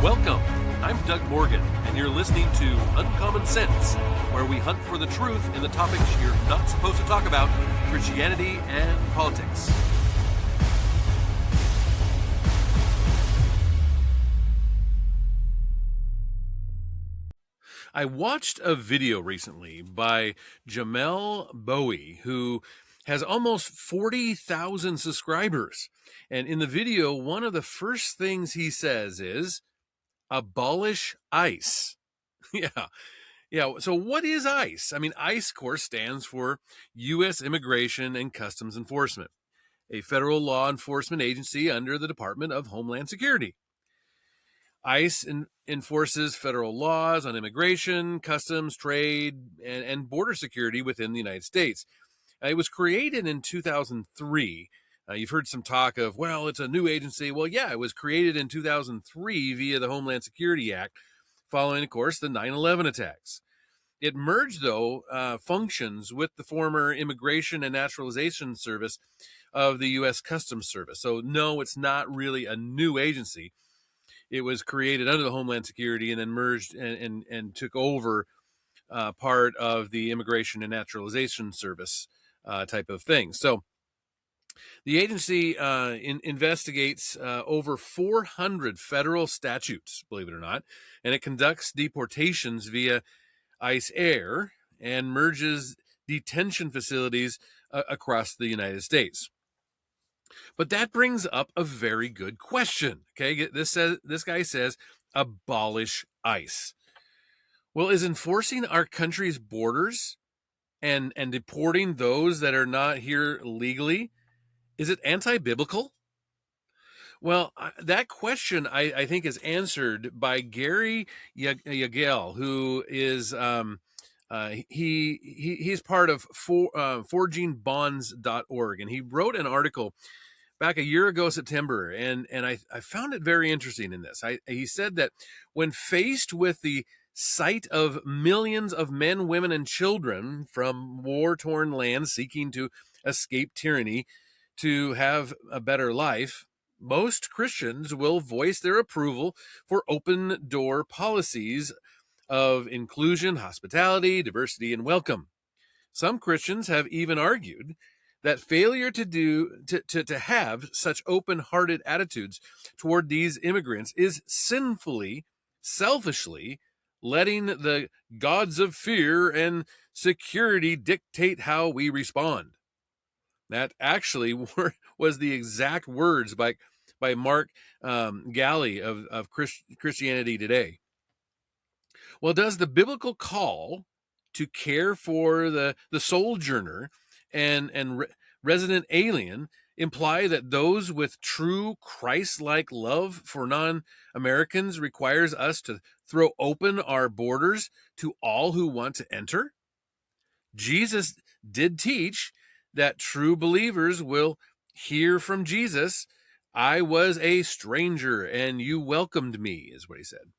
Welcome. I'm Doug Morgan, and you're listening to Uncommon Sense, where we hunt for the truth in the topics you're not supposed to talk about, Christianity and politics. I watched a video recently by Jamel Bowie, who has almost 40,000 subscribers. And in the video, one of the first things he says is, abolish ICE. Yeah. So what is ICE? I mean, ICE, of course, stands for U.S. Immigration and Customs Enforcement, a federal law enforcement agency under the Department of Homeland Security. ICE enforces federal laws on immigration, customs, trade, and border security within the United States. It was created in 2003. You've heard some talk of, well, it's a new agency. Well, yeah, it was created in 2003 via the Homeland Security Act, following, of course, the 9/11 attacks. It merged, though, functions with the former Immigration and Naturalization Service of the U.S. Customs Service. So, no, it's not really a new agency. It was created under the Homeland Security and then merged and took over part of the Immigration and Naturalization Service type of thing. So the agency investigates over 400 federal statutes, believe it or not, and it conducts deportations via ICE Air and merges detention facilities across the United States. But that brings up a very good question. Okay, this guy says, abolish ICE. Well, is enforcing our country's borders and deporting those that are not here legally, is it anti-biblical? Well, that question I think is answered by Gary Yagel, who is he's part of forgingbonds.org, and he wrote an article back a year ago, September, and I found it very interesting in this. He said that when faced with the sight of millions of men, women, and children from war-torn lands seeking to escape tyranny to have a better life, most Christians will voice their approval for open-door policies of inclusion, hospitality, diversity, and welcome. Some Christians have even argued that failure to have such open-hearted attitudes toward these immigrants is sinfully, selfishly letting the gods of fear and security dictate how we respond. That actually was the exact words by Mark Galli of Christianity Today. Well, does the biblical call to care for the sojourner and resident alien imply that those with true Christ-like love for non-Americans requires us to throw open our borders to all who want to enter? Jesus did teach that true believers will hear from Jesus, I was a stranger and you welcomed me, is what he said.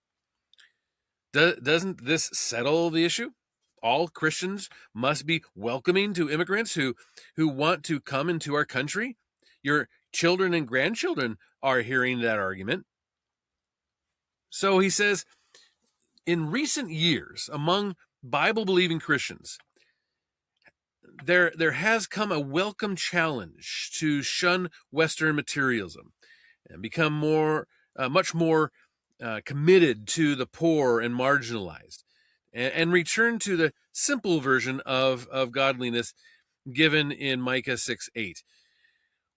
Doesn't this settle the issue? All Christians must be welcoming to immigrants who want to come into our country. Your children and grandchildren are hearing that argument. So he says, in recent years, among Bible-believing Christians, there has come a welcome challenge to shun Western materialism and become much more committed to the poor and marginalized, and return to the simple version of godliness given in Micah 6:8.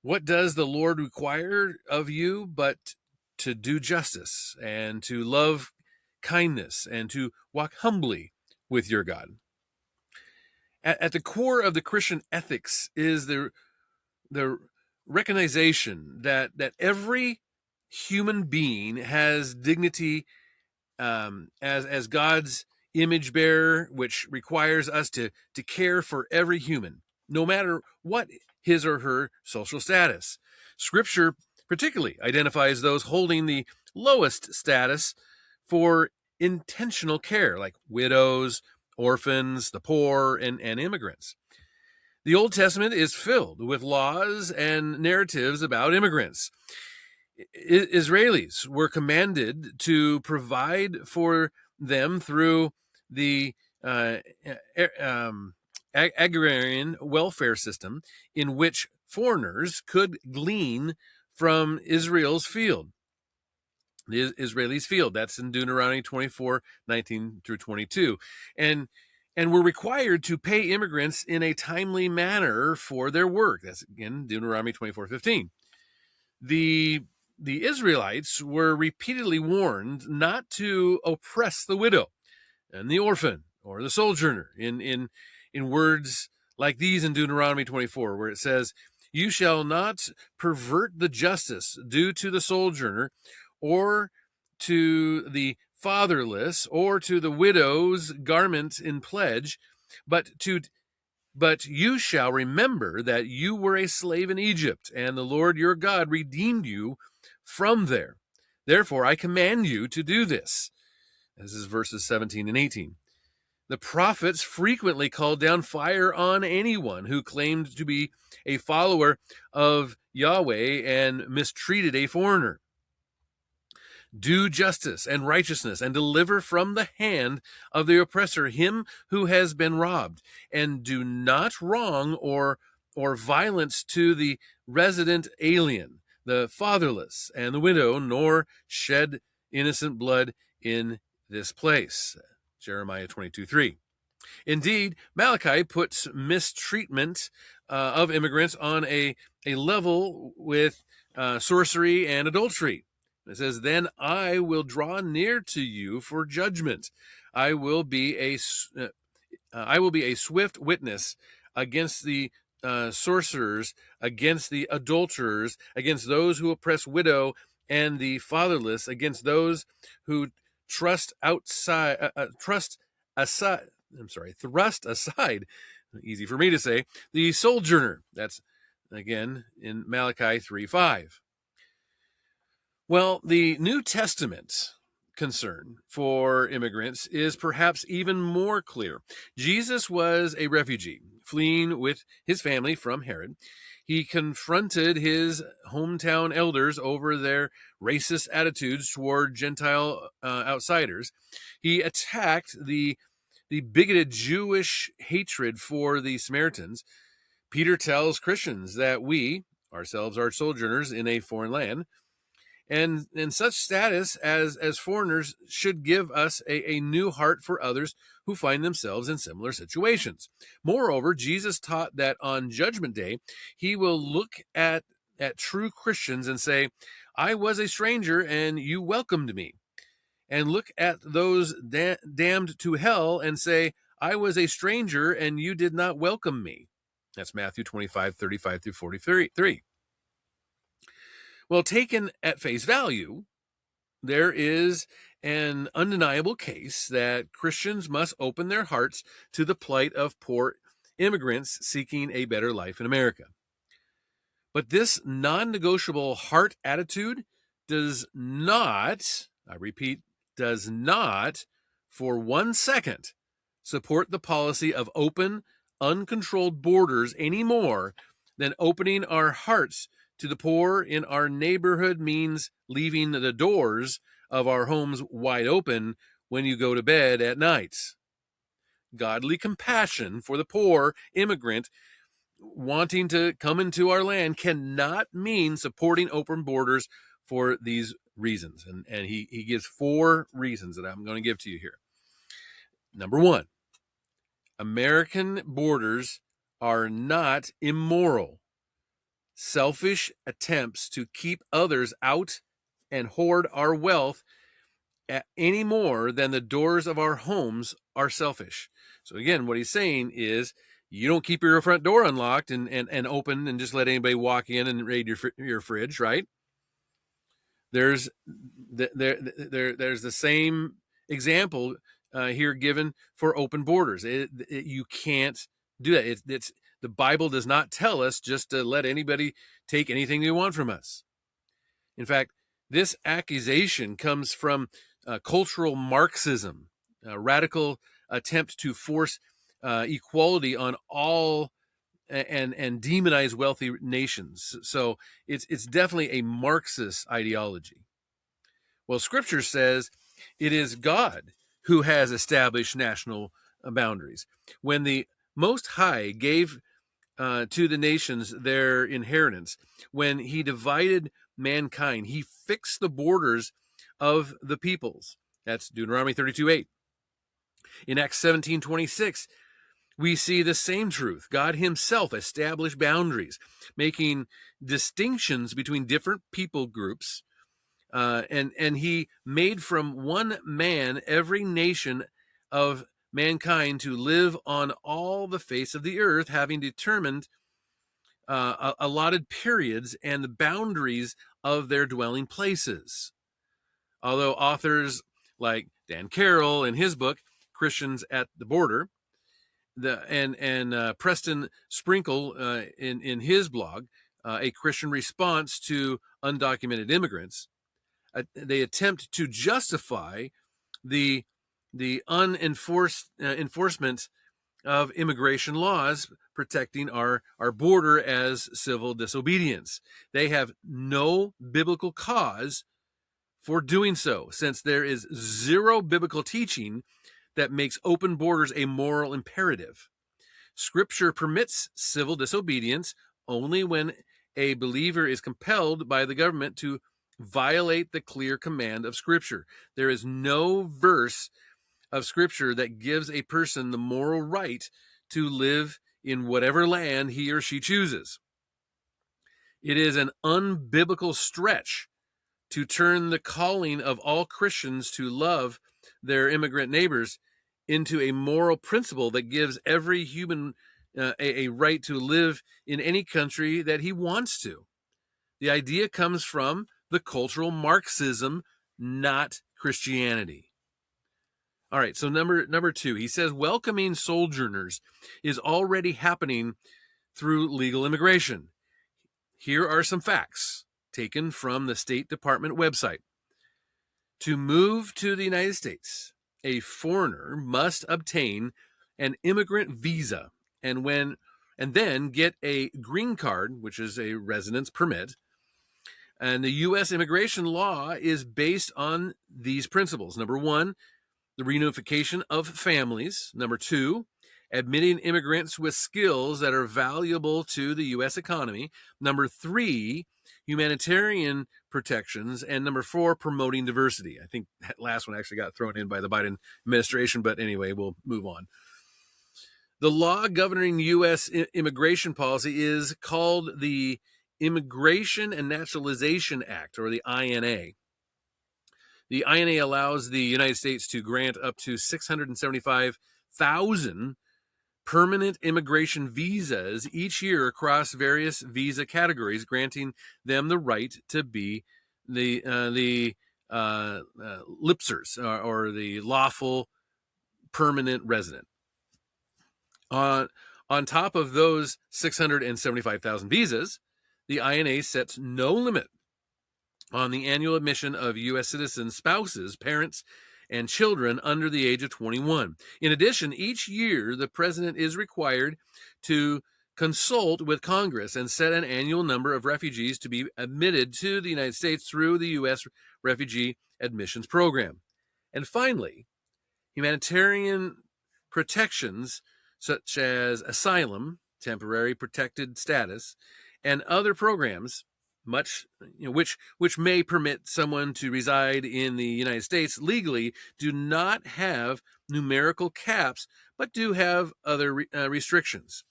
What does the Lord require of you but to do justice and to love kindness and to walk humbly with your God? At the core of the Christian ethics is the recognition that every human being has dignity as God's image bearer, which requires us to care for every human, no matter what his or her social status. Scripture particularly identifies those holding the lowest status for intentional care, like widows, orphans, the poor, and immigrants. The Old Testament is filled with laws and narratives about immigrants. Israelis were commanded to provide for them through the uh, agrarian welfare system in which foreigners could glean from Israel's field. The Israelis' field. That's in Deuteronomy 24:19 through 22. And we're required to pay immigrants in a timely manner for their work. That's again Deuteronomy 24:15. The Israelites were repeatedly warned not to oppress the widow and the orphan or the sojourner in words like these in Deuteronomy 24, where it says, "You shall not pervert the justice due to the sojourner or to the fatherless or to the widow's garment in pledge, but you shall remember that you were a slave in Egypt, and the Lord your God redeemed you from there. Therefore, I command you to do this." This is verses 17 and 18. The prophets frequently called down fire on anyone who claimed to be a follower of Yahweh and mistreated a foreigner. Do justice and righteousness and deliver from the hand of the oppressor him who has been robbed, and do not wrong or violence to the resident alien, the fatherless, and the widow, nor shed innocent blood in this place. Jeremiah 22:3. Indeed, Malachi puts mistreatment of immigrants on a level with sorcery and adultery. It says, "Then I will draw near to you for judgment. I will be a swift witness against the sorcerers, against the adulterers, against those who oppress widow and the fatherless, against those who thrust aside, easy for me to say, the sojourner." That's again in Malachi 3:5. Well, the New Testament concern for immigrants is perhaps even more clear. Jesus was a refugee fleeing with his family from Herod. He confronted his hometown elders over their racist attitudes toward Gentile outsiders. He attacked the bigoted Jewish hatred for the Samaritans. Peter tells Christians that we ourselves are sojourners in a foreign land, and such status as foreigners should give us a new heart for others who find themselves in similar situations. Moreover, Jesus taught that on Judgment Day, he will look at true Christians and say, "I was a stranger and you welcomed me." And look at those damned to hell and say, "I was a stranger and you did not welcome me." That's Matthew 25:35 through 43. Well, taken at face value, there is an undeniable case that Christians must open their hearts to the plight of poor immigrants seeking a better life in America. But this non-negotiable heart attitude does not, I repeat, does not for 1 second support the policy of open, uncontrolled borders any more than opening our hearts to the poor in our neighborhood means leaving the doors of our homes wide open when you go to bed at night. Godly compassion for the poor immigrant wanting to come into our land cannot mean supporting open borders for these reasons. And he gives 4 reasons that I'm going to give to you here. Number 1, American borders are not immoral. Selfish attempts to keep others out and hoard our wealth any more than the doors of our homes are selfish. So again, what he's saying is you don't keep your front door unlocked and open and just let anybody walk in and raid your fridge, right? There's the same example here given for open borders. You can't do that. The Bible does not tell us just to let anybody take anything they want from us. In fact, this accusation comes from cultural Marxism, a radical attempt to force equality on all and demonize wealthy nations. So it's definitely a Marxist ideology. Well, Scripture says it is God who has established national boundaries. When the Most High gave to the nations their inheritance, when he divided mankind, he fixed the borders of the peoples. That's Deuteronomy 32:8. In Acts 17:26, we see the same truth. God himself established boundaries, making distinctions between different people groups, and he made from one man every nation of mankind to live on all the face of the earth, having determined allotted periods and the boundaries of their dwelling places. Although authors like Dan Carroll in his book Christians at the Border, and Preston Sprinkle in his blog, A Christian Response to Undocumented Immigrants, they attempt to justify the unenforced enforcement of immigration laws protecting our border as civil disobedience. They have no biblical cause for doing so, since there is zero biblical teaching that makes open borders a moral imperative. Scripture permits civil disobedience only when a believer is compelled by the government to violate the clear command of Scripture. There is no verse of Scripture that gives a person the moral right to live in whatever land he or she chooses. It is an unbiblical stretch to turn the calling of all Christians to love their immigrant neighbors into a moral principle that gives every human a right to live in any country that he wants to. The idea comes from the cultural Marxism, not Christianity. All right, so number 2, he says welcoming sojourners is already happening through legal immigration. Here are some facts taken from the State Department website. To move to the United States, a foreigner must obtain an immigrant visa and then get a green card, which is a residence permit. And the U.S. immigration law is based on these principles. Number 1, the reunification of families. Number 2, admitting immigrants with skills that are valuable to the U.S. economy. Number 3, humanitarian protections. And number 4, promoting diversity. I think that last one actually got thrown in by the Biden administration, but anyway, we'll move on. The law governing U.S. immigration policy is called the Immigration and Naturalization Act, or the INA. The INA allows the United States to grant up to 675,000 permanent immigration visas each year across various visa categories, granting them the right to be the LPRs, or the lawful permanent resident. On top of those 675,000 visas, the INA sets no limit on the annual admission of U.S. citizens' spouses, parents, and children under the age of 21. In addition, each year the president is required to consult with Congress and set an annual number of refugees to be admitted to the United States through the U.S. Refugee Admissions Program. And finally, humanitarian protections such as asylum, temporary protected status, and other programs which may permit someone to reside in the United States legally do not have numerical caps, but do have other restrictions.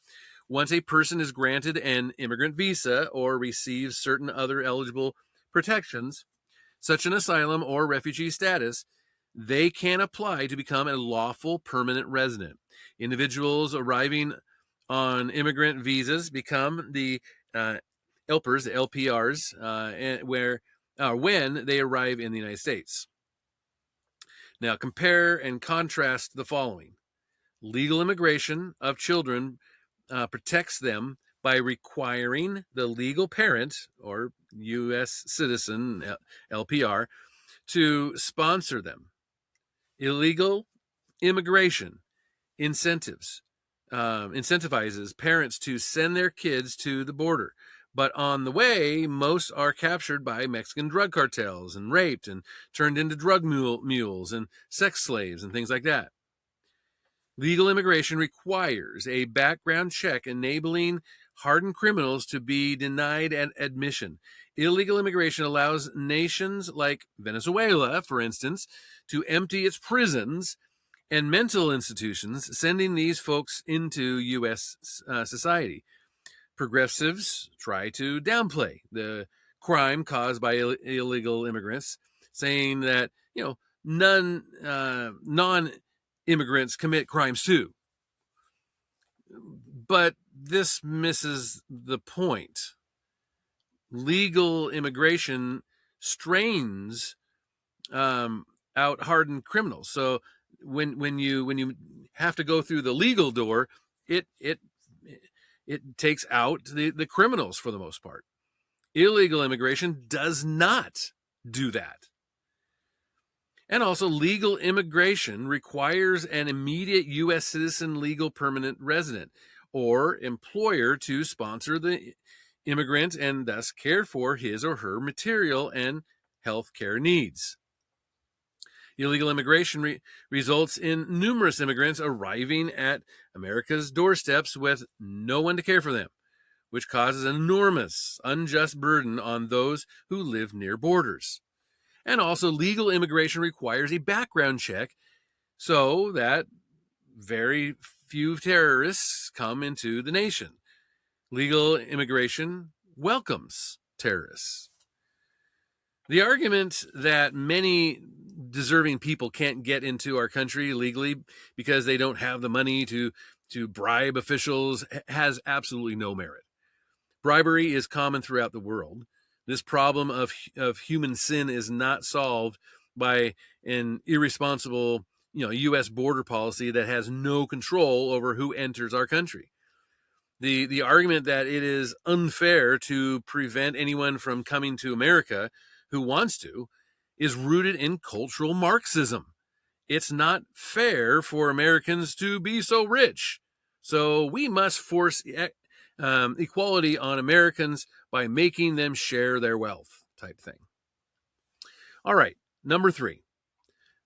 Once a person is granted an immigrant visa or receives certain other eligible protections, such as asylum or refugee status, they can apply to become a lawful permanent resident. Individuals arriving on immigrant visas become the LPRs, the LPRs, when they arrive in the United States. Now, compare and contrast the following. Legal immigration of children protects them by requiring the legal parent, or U.S. citizen, LPR, to sponsor them. Illegal immigration incentives incentivizes parents to send their kids to the border. But on the way, most are captured by Mexican drug cartels and raped and turned into drug mules and sex slaves and things like that. Legal immigration requires a background check enabling hardened criminals to be denied admission. Illegal immigration allows nations like Venezuela, for instance, to empty its prisons and mental institutions, sending these folks into U.S. Society. Progressives try to downplay the crime caused by illegal immigrants, saying that, non-immigrants commit crimes too. But this misses the point. Legal immigration strains out hardened criminals. So when you have to go through the legal door, it takes out the criminals for the most part. Illegal immigration does not do that. And also, legal immigration requires an immediate U.S. citizen legal permanent resident or employer to sponsor the immigrant and thus care for his or her material and health care needs. Illegal immigration results in numerous immigrants arriving at America's doorsteps with no one to care for them, which causes an enormous unjust burden on those who live near borders. And also, legal immigration requires a background check so that very few terrorists come into the nation. Legal immigration welcomes terrorists. The argument that many deserving people can't get into our country legally because they don't have the money to bribe officials has absolutely no merit. Bribery is common throughout the world. This problem of human sin is not solved by an irresponsible, U.S. border policy that has no control over who enters our country. The argument that it is unfair to prevent anyone from coming to America who wants to is rooted in cultural Marxism. It's not fair for Americans to be so rich, so we must force equality on Americans by making them share their wealth type thing. All right, number 3.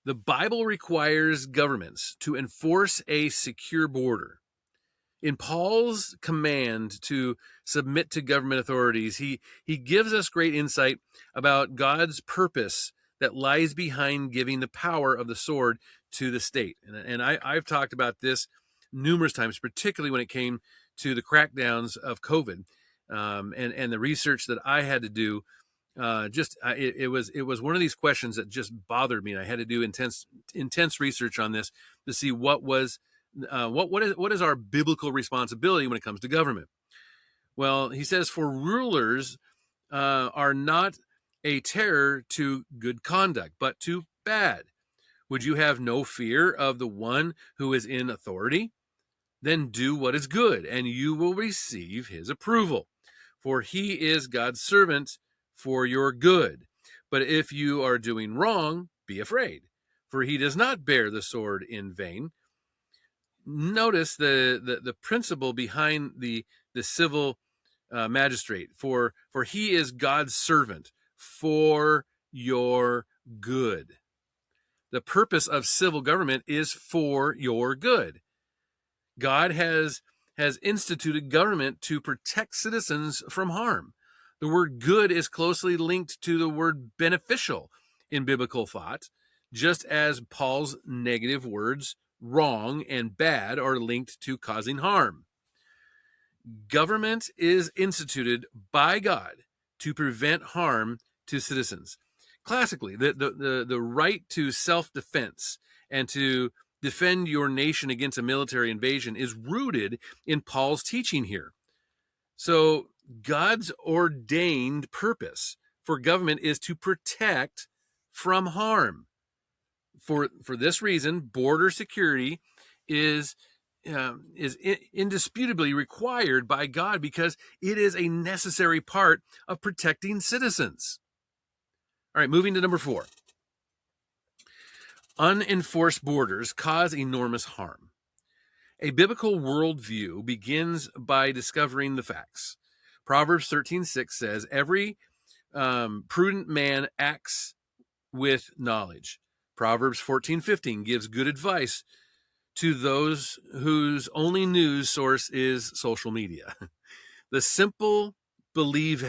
The Bible requires governments to enforce a secure border. In Paul's command to submit to government authorities, he gives us great insight about God's purpose that lies behind giving the power of the sword to the state. And I've talked about this numerous times, particularly when it came to the crackdowns of COVID and the research that I had to do. It was one of these questions that just bothered me, and I had to do intense research on this to see what is our biblical responsibility when it comes to government. Well, he says, for rulers are not a terror to good conduct, but to bad. Would you have no fear of the one who is in authority? Then do what is good, and you will receive his approval. For he is God's servant for your good. But if you are doing wrong, be afraid, for he does not bear the sword in vain. Notice the principle behind the civil magistrate. For he is God's servant for your good. The purpose of civil government is for your good. God has instituted government to protect citizens from harm. The word good is closely linked to the word beneficial in biblical thought, just as Paul's negative words wrong and bad are linked to causing harm. Government is instituted by God to prevent harm to citizens. Classically, the right to self-defense and to defend your nation against a military invasion is rooted in Paul's teaching here. So God's ordained purpose for government is to protect from harm. For this reason, border security is indisputably required by God because it is a necessary part of protecting citizens. All right, moving to number 4. Unenforced borders cause enormous harm. A biblical worldview begins by discovering the facts. Proverbs 13:6 says, every prudent man acts with knowledge. Proverbs 14:15 gives good advice to those whose only news source is social media. The simple believes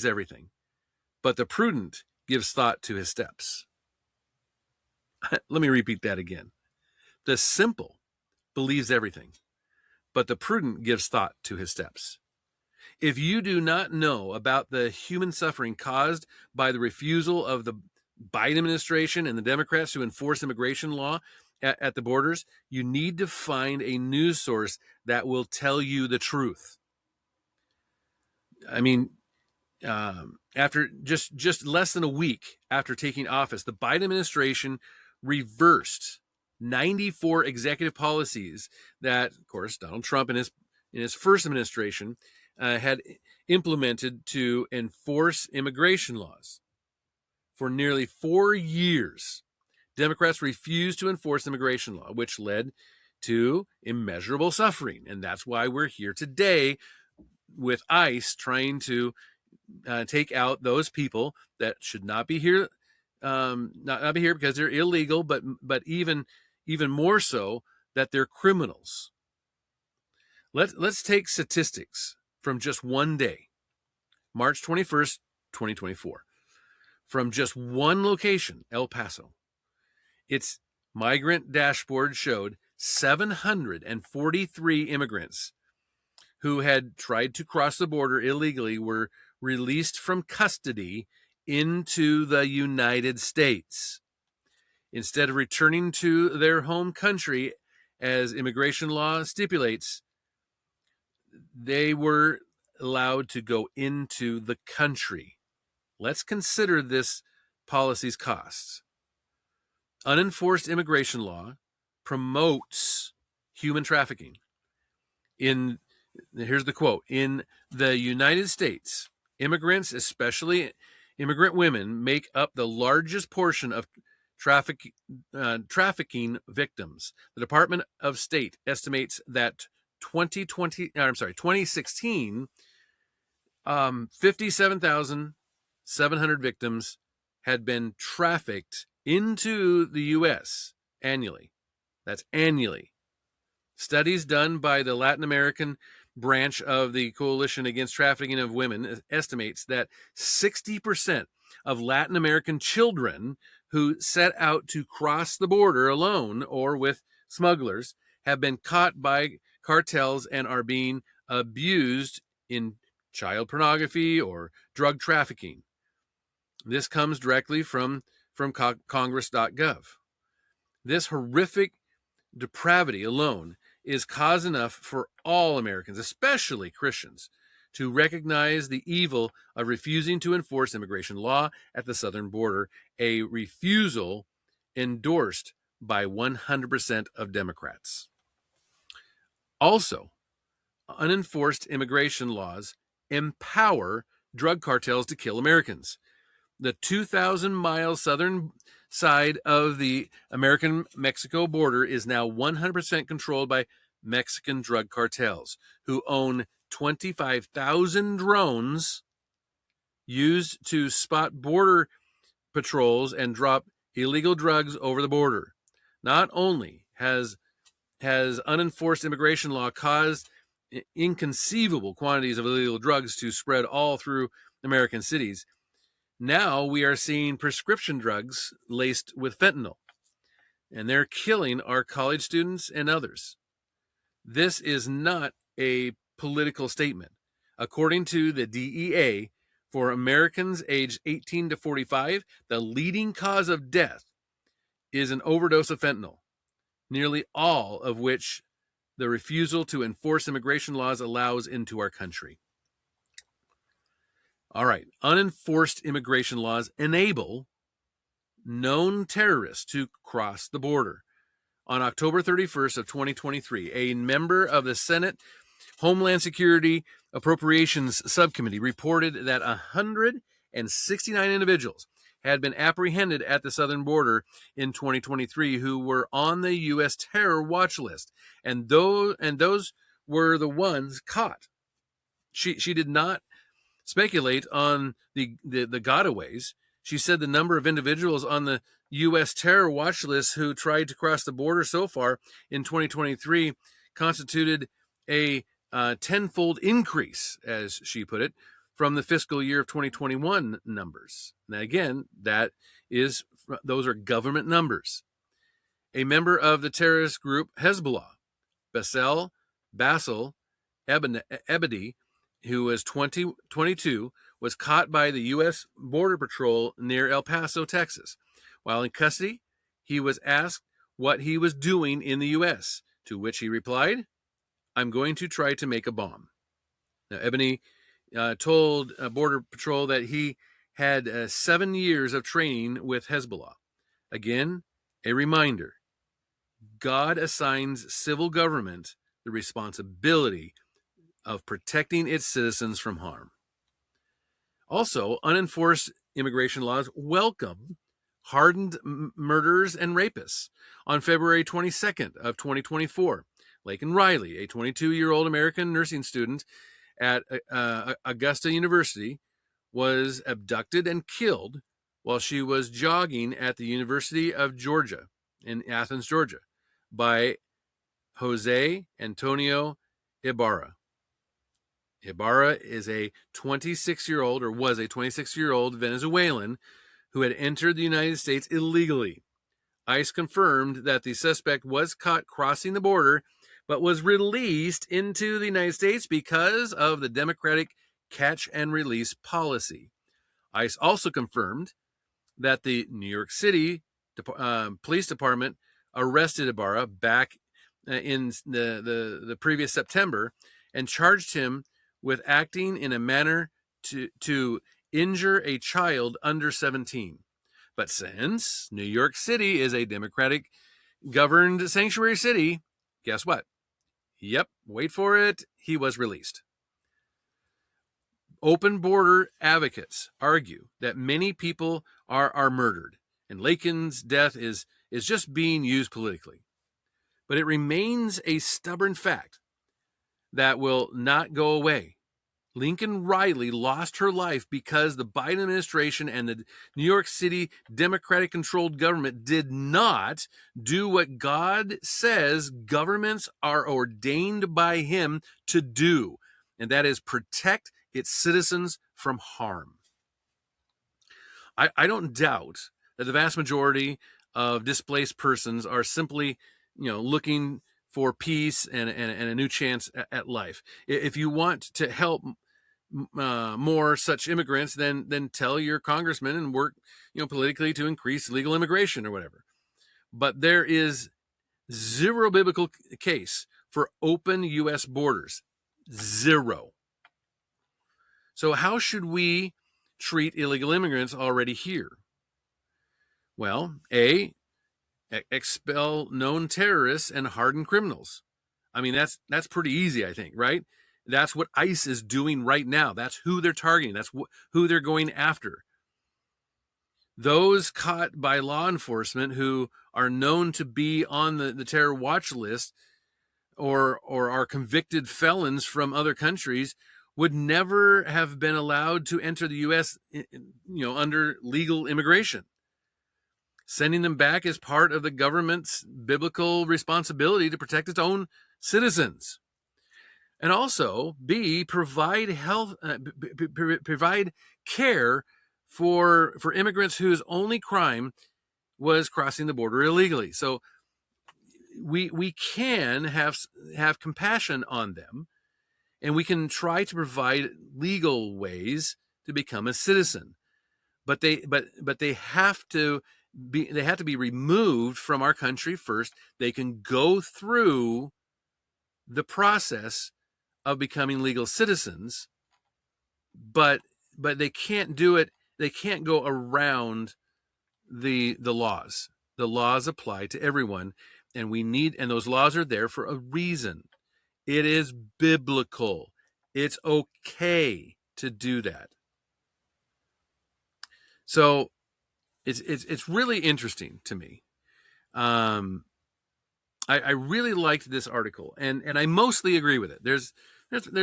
everything, but the prudent gives thought to his steps. Let me repeat that again. The simple believes everything, but the prudent gives thought to his steps. If you do not know about the human suffering caused by the refusal of the Biden administration and the Democrats to enforce immigration law at the borders, you need to find a news source that will tell you the truth. I mean, after just less than a week after taking office, the Biden administration reversed 94 executive policies that, of course, Donald Trump in his first administration had implemented to enforce immigration laws. For nearly 4 years, Democrats refused to enforce immigration law, which led to immeasurable suffering. And that's why we're here today with ICE trying to take out those people that should not be here, not be here because they're illegal, but even more so that they're criminals. Let's take statistics from just one day, March 21st, 2024, from just one location, El Paso. Its migrant dashboard showed 743 immigrants who had tried to cross the border illegally were released from custody into the United States. Instead of returning to their home country, as immigration law stipulates, they were allowed to go into the country. Let's consider this policy's costs. Unenforced immigration law promotes human trafficking. Here's the quote: in the United States, immigrants, especially immigrant women, make up the largest portion of trafficking victims. The Department of State estimates that 2016, 57,700 victims had been trafficked into the U.S. annually. That's annually. Studies done by the Latin American branch of the Coalition Against Trafficking of Women estimates that 60% of Latin American children who set out to cross the border alone or with smugglers have been caught by cartels and are being abused in child pornography or drug trafficking. This comes directly from Congress.gov. This horrific depravity alone is cause enough for all Americans, especially Christians, to recognize the evil of refusing to enforce immigration law at the southern border, a refusal endorsed by 100% of Democrats. Also, unenforced immigration laws empower drug cartels to kill Americans. The 2,000-mile southern side of the American-Mexico border is now 100% controlled by Mexican drug cartels, who own 25,000 drones used to spot border patrols and drop illegal drugs over the border. Not only has unenforced immigration law caused inconceivable quantities of illegal drugs to spread all through American cities, now we are seeing prescription drugs laced with fentanyl, and they're killing our college students and others. This is not a political statement. According to the DEA, for Americans aged 18 to 45, the leading cause of death is an overdose of fentanyl, nearly all of which the refusal to enforce immigration laws allows into our country. All right, unenforced immigration laws enable known terrorists to cross the border. On October 31st of 2023, a member of the Senate Homeland Security Appropriations Subcommittee reported that 169 individuals had been apprehended at the southern border in 2023 who were on the U.S. terror watch list. And those were the ones caught. She did not speculate on the gotaways. She said the number of individuals on the U.S. terror watch list who tried to cross the border so far in 2023 constituted a tenfold increase, as she put it, from the fiscal year of 2021 numbers. Now, again, those are government numbers. A member of the terrorist group Hezbollah, Bassel Ebedi, who was 22, was caught by the U.S. Border Patrol near El Paso, Texas. While in custody, he was asked what he was doing in the U.S., to which he replied, "I'm going to try to make a bomb." Now, Ebony told Border Patrol that he had 7 years of training with Hezbollah. Again, a reminder, God assigns civil government the responsibility of protecting its citizens from harm. Also, unenforced immigration laws welcome hardened murderers and rapists. On February 22nd of 2024, Laken Riley, a 22-year-old American nursing student at Augusta University, was abducted and killed while she was jogging at the University of Georgia in Athens, Georgia, by Jose Antonio Ibarra. Ibarra is a 26-year-old, or was a 26-year-old Venezuelan who had entered the United States illegally. ICE confirmed that the suspect was caught crossing the border, but was released into the United States because of the Democratic catch and release policy. ICE also confirmed that the New York City Police Department arrested Ibarra back in the previous September and charged him with acting in a manner to injure a child under 17. But since New York City is a Democratic governed sanctuary city, guess what? Yep, wait for it, he was released. Open border advocates argue that many people are murdered, and Laken's death is just being used politically. But it remains a stubborn fact that will not go away. Laken Riley lost her life because the Biden administration and the New York City Democratic-controlled government did not do what God says governments are ordained by him to do, and that is protect its citizens from harm. I don't doubt that the vast majority of displaced persons are simply, looking for peace and a new chance at life. If you want to help more such immigrants, then tell your congressman and work, politically to increase legal immigration or whatever. But there is zero biblical case for open U.S. borders. Zero. So how should we treat illegal immigrants already here? Well, A, expel known terrorists and hardened criminals. I mean, that's pretty easy, I think, right? That's what ICE is doing right now. That's who they're targeting. That's who they're going after. Those caught by law enforcement who are known to be on the terror watch list or are convicted felons from other countries would never have been allowed to enter the U.S., under legal immigration. Sending them back is part of the government's biblical responsibility to protect its own citizens. And also, B, provide care for immigrants whose only crime was crossing the border illegally. So we can have compassion on them, and we can try to provide legal ways to become a citizen. But they have to be removed from our country first. They can go through the process of becoming legal citizens, but they can't do it. They can't go around the laws. The laws apply to everyone, and those laws are there for a reason. It is biblical. It's okay to do that. So it's really interesting to me. I really liked this article, and I mostly agree with it. There's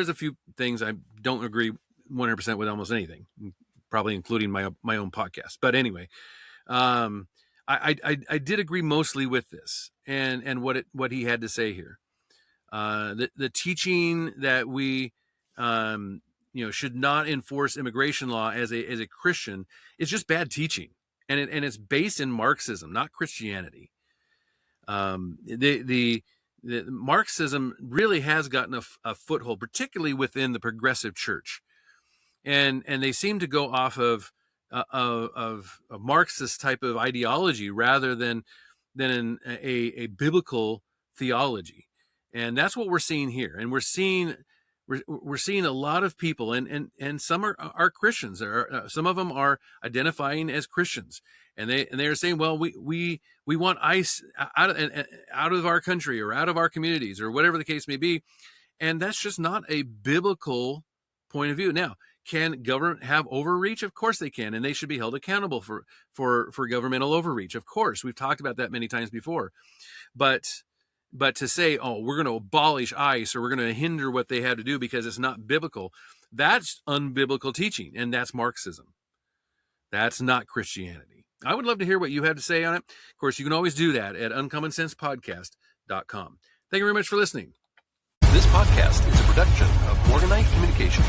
a few things I don't agree 100% with almost anything, probably including my own podcast. But anyway, I did agree mostly with this and what he had to say here. The teaching that we should not enforce immigration law as a Christian is just bad teaching, and it's based in Marxism, not Christianity. The Marxism really has gotten a foothold, particularly within the progressive church, and they seem to go off of a Marxist type of ideology rather than a biblical theology, and that's what we're seeing here. And we're seeing a lot of people, and some are Christians. Some of them are identifying as Christians, and they are saying, well, we want ICE out of our country or out of our communities or whatever the case may be, and that's just not a biblical point of view. Now, can government have overreach? Of course they can, and they should be held accountable for governmental overreach. Of course, we've talked about that many times before, but to say, oh, we're going to abolish ICE or we're going to hinder what they have to do because it's not biblical, that's unbiblical teaching, and that's Marxism. That's not Christianity. I would love to hear what you have to say on it. Of course, you can always do that at uncommonsensepodcast.com. Thank you very much for listening. This podcast is a production of Morganite Communications.